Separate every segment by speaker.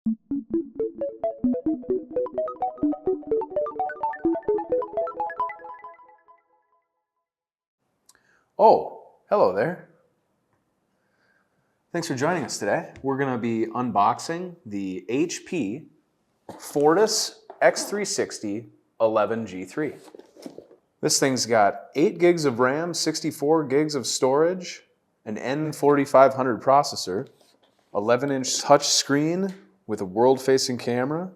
Speaker 1: Oh, hello there. Thanks for joining us today. We're going to be unboxing the HP Fortis X360 G3. This thing's got 8 gigs of RAM, 64 gigs of storage, an N4500 processor, 11-inch touch screen with a world-facing camera.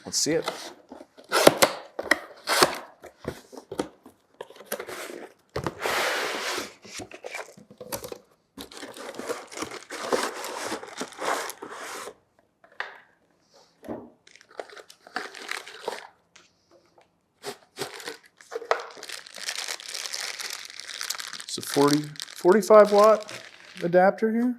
Speaker 1: Let's see it. It's a 45 watt adapter here.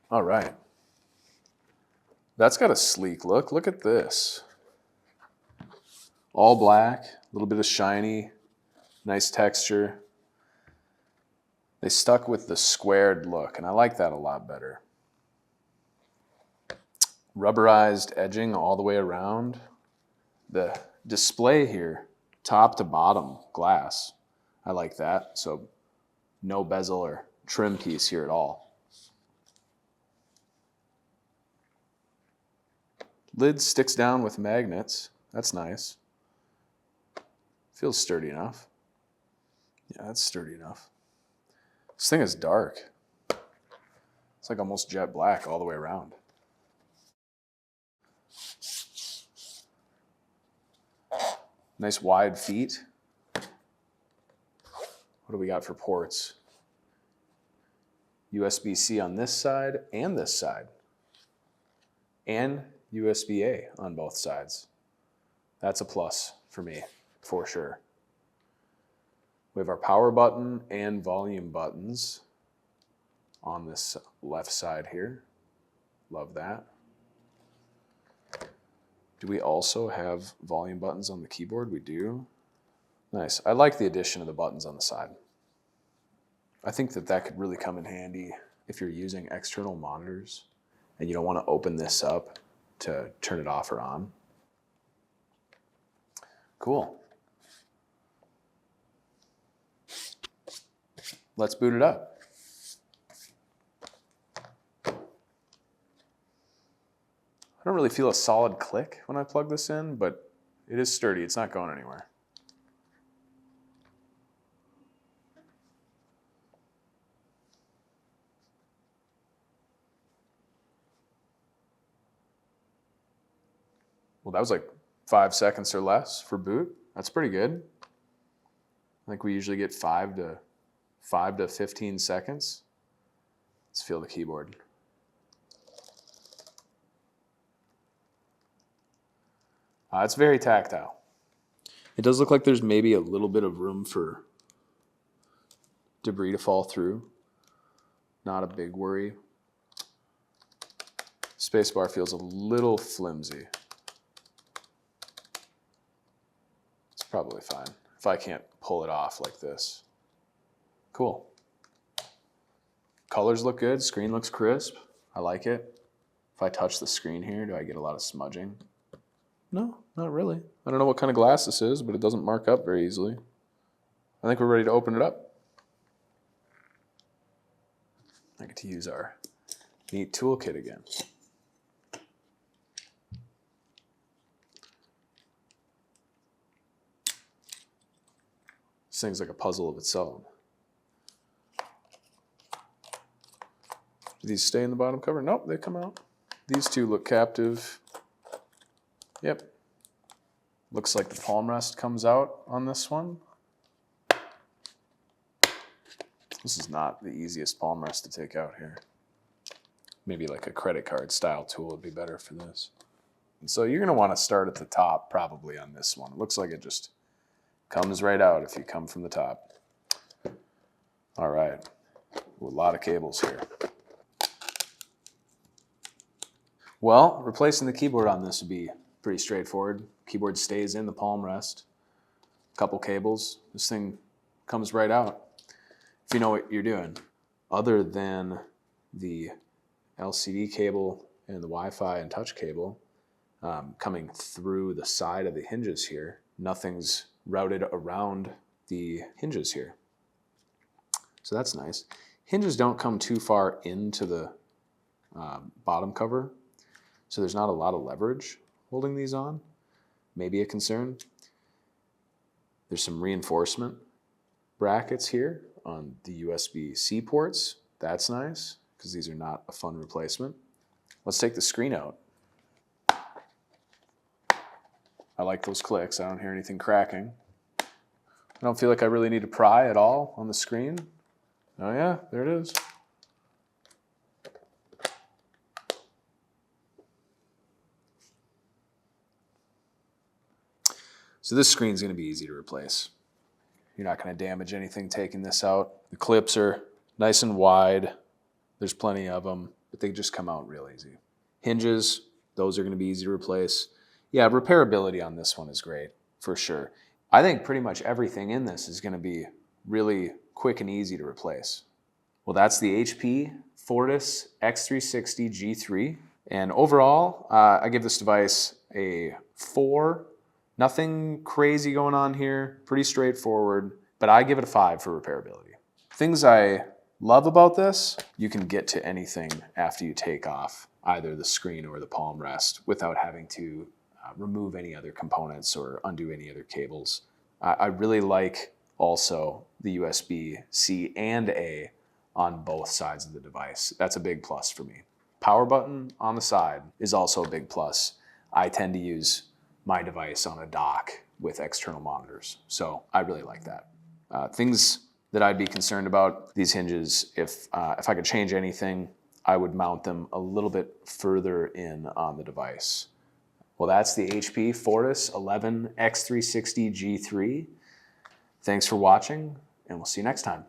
Speaker 1: All right. That's got a sleek look. Look at this. All black, a little bit of shiny, nice texture. They stuck with the squared look, and I like that a lot better. Rubberized edging all the way around. The display here, top to bottom glass. I like that. So no bezel or trim piece here at all. Lid sticks down with magnets. That's nice. Feels sturdy enough. Yeah, that's sturdy enough. This thing is dark. It's like almost jet black all the way around. Nice wide feet. What do we got for ports? USB-C on this side and this side. And USB-A on both sides. That's a plus for me, for sure. We have our power button and volume buttons on this left side here. Love that. Do we also have volume buttons on the keyboard? We do. Nice. I like the addition of the buttons on the side. I think that could really come in handy if you're using external monitors and you don't want to open this up to turn it off or on. Cool. Let's boot it up. I don't really feel a solid click when I plug this in, but it is sturdy. It's not going anywhere. Well, that was like 5 seconds or less for boot. That's pretty good. I think we usually get 5 to 15 seconds. Let's feel the keyboard. It's very tactile. It does look like there's maybe a little bit of room for debris to fall through. Not a big worry. Spacebar feels a little flimsy. It's probably fine if I can't pull it off like this. Cool. Colors look good. Screen looks crisp. I like it. If I touch the screen here, do I get a lot of smudging? No, not really. I don't know what kind of glass this is, but it doesn't mark up very easily. I think we're ready to open it up. I get to use our neat toolkit again. This thing's like a puzzle of its own. Do these stay in the bottom cover? Nope, they come out. These two look captive. Yep. Looks like the palm rest comes out on this one. This is not the easiest palm rest to take out here. Maybe like a credit card style tool would be better for this. And so you're going to want to start at the top probably on this one. It looks like it just comes right out if you come from the top. All right. Ooh, a lot of cables here. Well, replacing the keyboard on this would be pretty straightforward. Keyboard stays in the palm rest. Couple cables. This thing comes right out if you know what you're doing. Other than the LCD cable and the Wi-Fi and touch cable coming through the side of the hinges here, nothing's routed around the hinges here. So that's nice. Hinges don't come too far into the bottom cover, so there's not a lot of leverage holding these on. Maybe a concern. There's some reinforcement brackets here on the USB-C ports. That's nice, because these are not a fun replacement. Let's take the screen out. I like those clicks. I don't hear anything cracking. I don't feel like I really need to pry at all on the screen. Oh yeah, there it is. So this screen's going to be easy to replace. You're not going to damage anything taking this out. The clips are nice and wide. There's plenty of them, but they just come out real easy. Hinges, those are going to be easy to replace. Yeah, repairability on this one is great, for sure. I think pretty much everything in this is going to be really quick and easy to replace. Well, that's the HP Fortis X360 G3. And overall, I give this device a 4. Nothing crazy going on here, pretty straightforward, but I give it a 5 for repairability. Things I love about this, you can get to anything after you take off either the screen or the palm rest without having to remove any other components or undo any other cables. I really like also the USB-C and A on both sides of the device. That's a big plus for me. Power button on the side is also a big plus. I tend to use my device on a dock with external monitors, so I really like that. Things that I'd be concerned about, these hinges, if I could change anything, I would mount them a little bit further in on the device. Well, that's the HP Fortis X360 G3. Thanks for watching, and we'll see you next time.